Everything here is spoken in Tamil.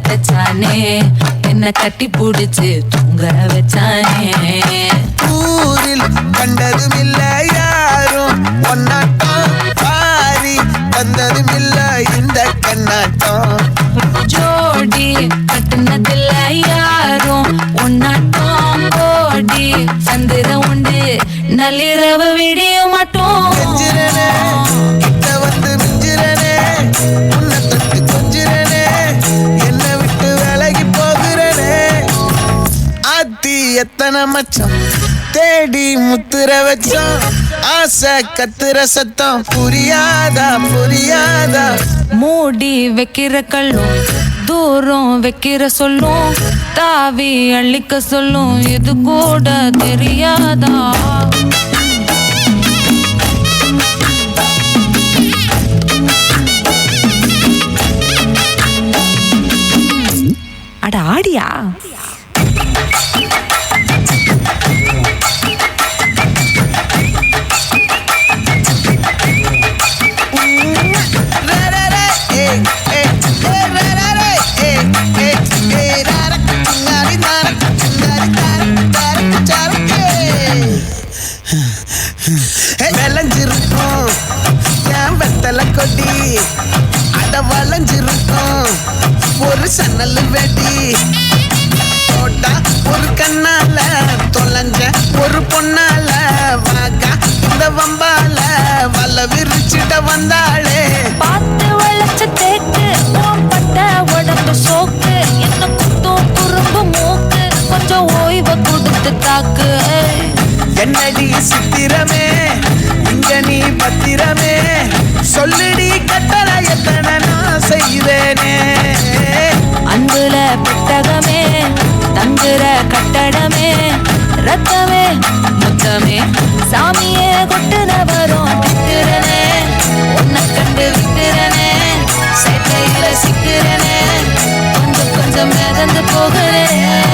தச்சானே என்ன கட்டி புடிச்சு தூங்க வச்சானே. ஊரில் கண்டதும் இல்ல யாரும் ஒன்னாட்டம் பாரி தந்ததும் இல்ல இந்த கண்ணாட்டம். ஜோடி கட்டுனதில்ல யாரும் ஒன்னாட்டம் கோடி சந்திர உண்டு நள்ளிரவு விடிய மாட்டோம். கெஞ்சிரனே கிட்ட வந்து மிஞ்சிரனே உன்னை தொட்டு கொஞ்சிரனே என்னை விட்டு விலகி போகிறனே. ஆத்தி எத்தனை மச்சம் தேடி முத்துற வச்சோம் ஆசை கத்துற சத்தம் புரியாதா புரியாதா. மூடி வைக்கிற கல்லும் தூரம் வைக்கிற சொல்லும் தாவி அள்ளிக்க சொல்லும் இது கூட தெரியாதா. அட ஆடியா விளைஞ்சிருக்கும் என் வெத்தலை கொடி அட வளைஞ்சிருக்கும் ஒரு சன்னல் வெடி போட்டா ஒரு கண்ணால தொலைஞ்ச ஒரு பொண்ணால வாகா இந்த வம்பால வல்ல விரிச்சிட்ட வந்தாளே. பார்த்து வளைச்ச தேக்கு பட்ட உடம்பு சோக்கு என்ன குத்தும் குறும்பு மூக்கு கொஞ்சம் ஓய்வை கொடுத்து தாக்கு. என்னடி சித்திரமே இங்க நீ பத்திரமே சொல்லுடி கட்டளை எத்தனை நான் செய்வேனே. அன்புல பெட்டகமே தங்குற கட்டடமே ரத்தமே முத்தமே சாமியே கொட்டுன வரும் திக்கிறனே உன்னை கண்டு விக்கிறனே சேட்டையில சிக்கிறனே கொஞ்சம் கொஞ்சம் மிதந்து போகிறேன்.